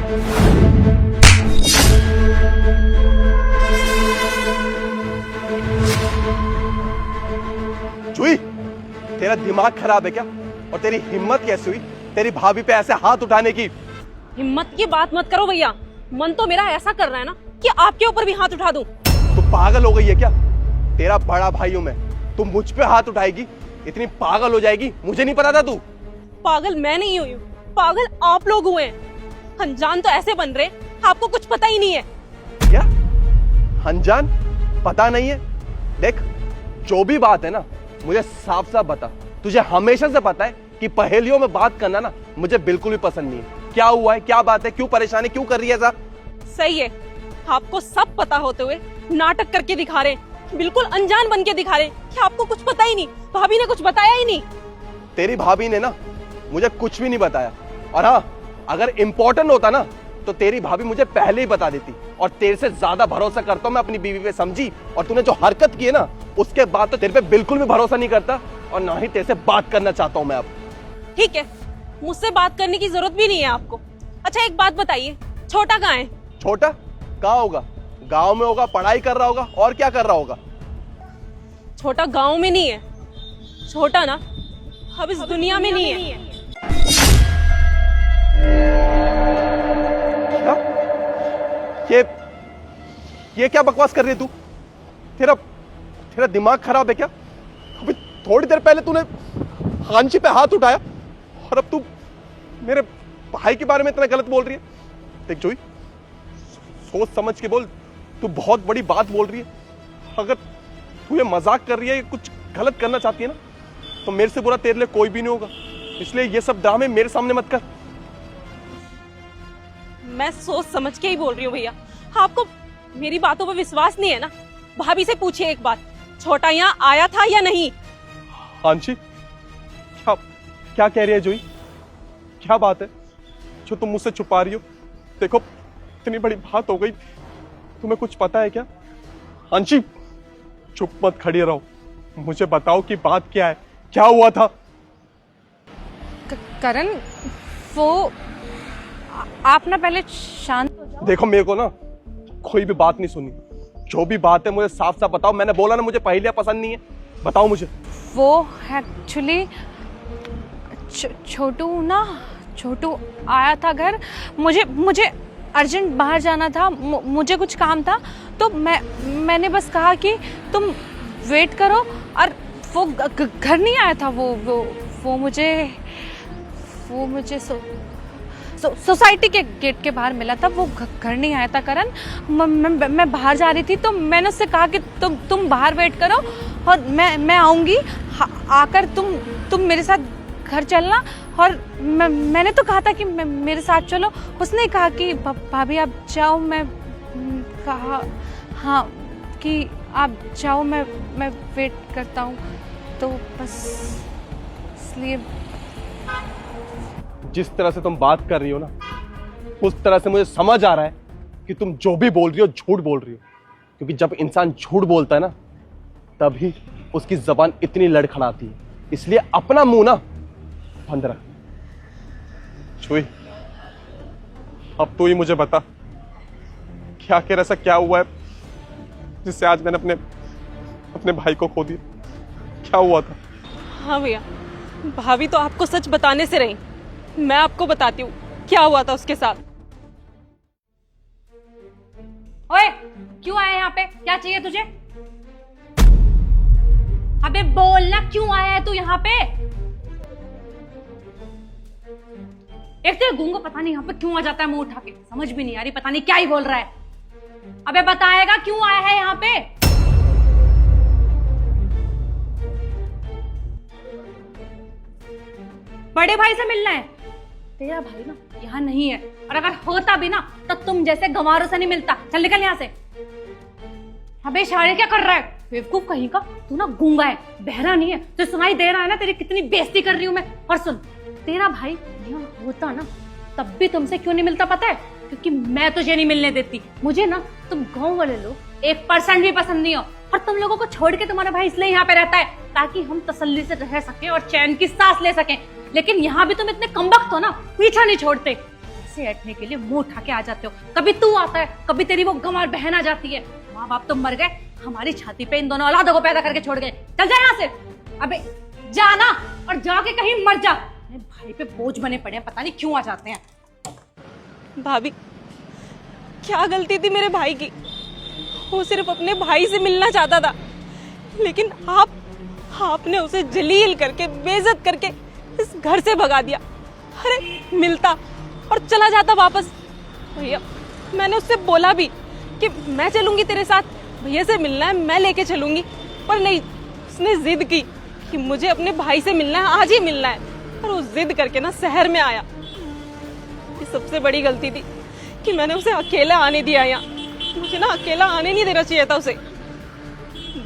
जुई, तेरा दिमाग खराब है क्या? और तेरी हिम्मत कैसे हुई तेरी भाभी पे ऐसे हाथ उठाने की? हिम्मत की बात मत करो भैया, मन तो मेरा ऐसा कर रहा है ना कि आपके ऊपर भी हाथ उठा दूं। तू पागल हो गई है क्या? तेरा बड़ा भाई हूं मैं, तू मुझ पे हाथ उठाएगी? इतनी पागल हो जाएगी? मुझे नहीं पता था तू। पागल मैं नहीं हुई हूँ, पागल आप लोग हुए हैं। अनजान तो ऐसे बन रहे आपको कुछ पता ही नहीं है। क्या अनजान? पता नहीं है? देख, जो भी बात है ना मुझे साफ साफ बता। तुझे हमेशा से पता है कि पहेलियों में बात करना ना मुझे बिल्कुल भी पसंद नहीं है। क्या हुआ है, क्या बात है, क्यों परेशान है, क्यों कर रही है ऐसा? सही है, आपको सब पता होते हुए नाटक करके दिखा रहे हैं, बिल्कुल अनजान बन के दिखा रहे हैं कि आपको कुछ पता ही नहीं। भाभी ने कुछ बताया ही नहीं। तेरी भाभी ने ना मुझे कुछ भी नहीं बताया। और हाँ, अगर इम्पोर्टेंट होता ना तो तेरी भाभी मुझे पहले ही बता देती। और तेरे से ज्यादा भरोसा करता हूं मैं अपनी बीवी पे, समझी? और तूने जो हरकत की है ना उसके बाद तो तेरे पे बिल्कुल भी भरोसा नहीं करता और ना ही तेरे से बात करना चाहता हूं मैं अब। ठीक है, मुझसे बात करने की जरूरत भी नहीं है आपको। अच्छा एक बात बताइए, छोटा कहाँ है? छोटा कहाँ होगा? गांव में होगा, पढ़ाई कर रहा होगा, और क्या कर रहा होगा? छोटा गांव में नहीं है, छोटा ना अब इस दुनिया में नहीं है। क्या? ये क्या बकवास कर रही है तू? तेरा दिमाग खराब है क्या? अभी थोड़ी देर पहले तूने हांची पे हाथ उठाया और अब तू मेरे भाई के बारे में इतना गलत बोल रही है। देख जोई, सोच समझ के बोल, तू बहुत बड़ी बात बोल रही है। अगर तू ये मजाक कर रही है, कुछ गलत करना चाहती है ना, तो मेरे से बुरा तेरे लिए कोई भी नहीं होगा। इसलिए ये सब ड्रामे मेरे सामने मत कर। मैं सोच समझ के ही बोल रही हूँ भैया, आपको मेरी बातों पर विश्वास नहीं है ना? भाभी से पूछिए एक बात, छोटा यहाँ आया था या नहीं? हांची, क्या कह रही है जोई? क्या बात है जो तुम मुझसे छुपा रही हो? देखो, इतनी बड़ी बात हो गई, तुम्हें कुछ पता है क्या? हांची, चुप मत खड़ी रहो, मुझे बताओ कि बात क्या है, क्या हुआ था? करण, वो आप ना पहले शांत हो जाओ। देखो, मेरे को ना कोई भी बात नहीं सुनी। जो भी बात है मुझे साफ साफ बताओ। मैंने बोला ना मुझे पहेलियां पसंद नहीं है, बताओ मुझे। वो एक्चुअली छोटू आया था घर। मुझे अर्जेंट बाहर जाना था, मुझे कुछ काम था, तो मैंने बस कहा कि तुम वेट करो। और वो घर नहीं आया था, वो मुझे सोसाइटी के गेट के बाहर मिला था। वो घर नहीं आया था करण। मैं बाहर जा रही थी तो मैंने उससे कहा कि तुम बाहर वेट करो और मैं आऊँगी, आकर तुम मेरे साथ घर चलना। और मैंने तो कहा था कि मेरे साथ चलो। उसने कहा कि भाभी आप जाओ। मैं कहा हाँ कि आप जाओ, मैं वेट करता हूँ। तो बस इसलिए जिस तरह से तुम बात कर रही हो ना, उस तरह से मुझे समझ आ रहा है कि तुम जो भी बोल रही हो झूठ बोल रही हो। क्योंकि जब इंसान झूठ बोलता है ना, तभी उसकी जबान इतनी लड़खड़ाती है। इसलिए अपना मुंह ना बंद रख। छुई, अब तू ही मुझे बता, क्या आखिर ऐसा क्या हुआ है जिससे आज मैंने अपने भाई को खो दिया? क्या हुआ था? हाँ भैया, भाभी तो आपको सच बताने से रही, मैं आपको बताती हूँ क्या हुआ था उसके साथ। ओए, क्यों आया यहाँ पे? क्या चाहिए तुझे? अबे बोलना, क्यों आया है तू यहाँ पे? एक तो गूंगा पता नहीं यहाँ पे क्यों आ जाता है मुंह उठा के, समझ भी नहीं आ रही, पता नहीं क्या ही बोल रहा है। अबे बताएगा क्यों आया है यहाँ पे? बड़े भाई से मिलना है? तेरा भाई ना यहाँ नहीं है, और अगर होता भी ना तो तुम जैसे गंवारों से नहीं मिलता। चल निकल यहाँ से। अबे इशारे क्या कर रहा है बेवकूफ कहीं का? तू ना गूंगा है, बहरा नहीं है, तो सुनाई दे रहा है ना तेरी कितनी बेइज्जती कर रही हूं मैं। और सुन, तेरा भाई यहाँ होता ना तब भी तुमसे क्यों नहीं मिलता पता है? क्योंकि मैं तुझे नहीं मिलने देती। मुझे ना तुम गांव वाले लोग 1% भी पसंद नहीं हो, और तुम लोगों को छोड़ के तुम्हारा भाई इसलिए यहाँ पे रहता है ताकि हम तसल्ली से रह सके और चैन की सांस ले सकें। लेकिन यहाँ भी तुम इतने कमबख्त हो ना, पीछा नहीं छोड़ते। से ऐठने के लिए मुंह उठा के आ जाते हो। कभी तू आता है, कभी तेरी वो गंवार बहन आ जाती है। माँ बाप तो मर गए, हमारी छाती पे इन दोनों औलादों को पैदा करके छोड़ गए। चल जा यहाँ से, अबे जाना, और जाके कहीं मर जा। मेरे भाई पे बोझ बने पड़े हैं, पता नहीं क्यों आ जाते हैं। भाभी, क्या गलती थी मेरे भाई की? वो सिर्फ अपने भाई से मिलना चाहता था, लेकिन आपने उसे जलील करके, बेइज्जत करके इस घर से भगा दिया। अरे मिलता और चला जाता वापस। भैया, मैंने उससे बोला भी कि मैं चलूंगी तेरे साथ, भैया से मिलना है, मैं लेके चलूंगी, पर नहीं, उसने जिद की कि मुझे अपने भाई से मिलना है, आज ही मिलना है। और वो जिद करके ना शहर में आया। ये सबसे बड़ी गलती थी कि मैंने उसे अकेला आने दिया यहाँ। मुझे ना अकेला आने नहीं देना चाहिए था उसे।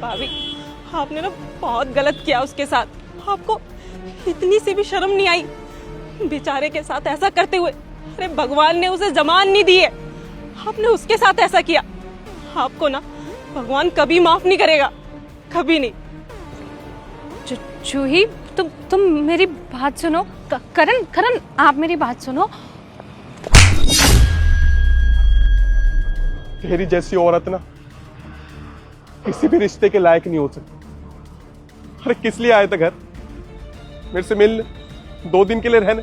भाभी, आपने ना बहुत गलत किया उसके साथ। आपको इतनी सी भी शर्म नहीं आई बेचारे के साथ ऐसा करते हुए। अरे भगवान ने उसे जमान नहीं दी है, आपने उसके साथ ऐसा किया। आपको ना भगवान कभी माफ नहीं करेगा, कभी नहीं। जूही, तुम मेरी बात सुनो। करण, आप मेरी बात सुनो। तेरी जैसी औरत ना किसी भी रिश्ते के लायक नहीं हो सकती। अरे किस लिए आए थे घर? मेरे से मिलने, 2 दिन के लिए रहने।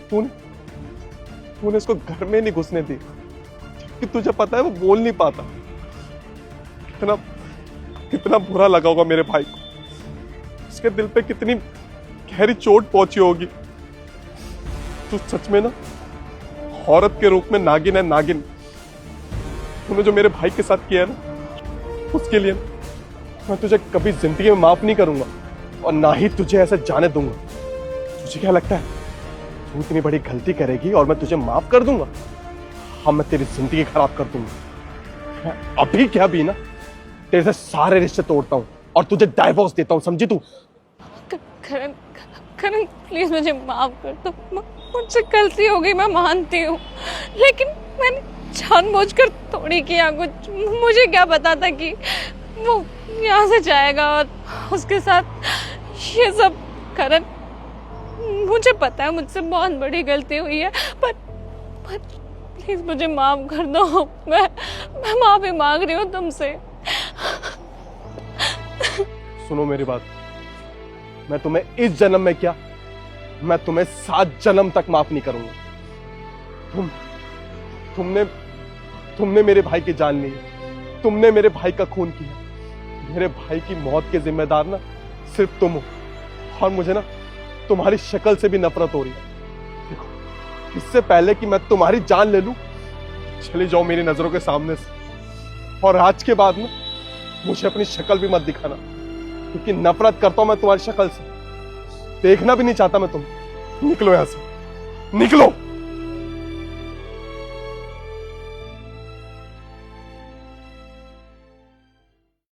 तूने इसको घर में नहीं घुसने दी, जबकि तुझे पता है वो बोल नहीं पाता। कितना बुरा लगा होगा मेरे भाई को। उसके दिल पे कितनी गहरी चोट पहुंची होगी। तू सच में ना औरत के रूप में नागिन है, नागिन। तूने जो मेरे भाई के साथ किया ना, उसके लिए मैं तुझे कभी जिंदगी में माफ नहीं करूंगा, और ना ही तुझे ऐसे जाने दूंगा। तुझे क्या लगता है तू इतनी बड़ी गलती करेगी और मैं तुझे माफ कर दूंगा? हाँ, मैं तेरी जिंदगी खराब कर दूंगा। मैं अभी क्या भी ना तेरे से सारे रिश्ते तोड़ता हूँ और तुझे डाइवोर्स देता हूँ, समझी तू? करण प्लीज मुझे माफ कर दो। मुझसे गलती हो गई, मैं मानती हूँ, लेकिन मैंने जानबूझकर थोड़ी किया कुछ। मुझे क्या पता था कि वो यहाँ से जाएगा और उसके साथ ये सब। करण, मुझे पता है मुझसे बहुत बड़ी गलती हुई है, पर प्लीज मुझे माफ कर दो। मैं माफी मांग रही हूँ तुमसे। सुनो मेरी बात, मैं तुम्हें इस जन्म में क्या, मैं तुम्हें 7 जन्म तक माफ नहीं करूंगा। तुमने मेरे भाई की जान ली, तुमने मेरे भाई का खून किया। मेरे भाई की मौत के जिम्मेदार ना सिर्फ तुम हो, और मुझे ना तुम्हारी शक्ल से भी नफरत हो रही है। देखो, इससे पहले कि मैं तुम्हारी जान ले लूं, चले जाओ मेरी नजरों के सामने से। और आज के बाद ना मुझे अपनी शक्ल भी मत दिखाना, क्योंकि नफरत करता हूं मैं तुम्हारी शक्ल से। देखना भी नहीं चाहता मैं तुम। निकलो यहां से, निकलो।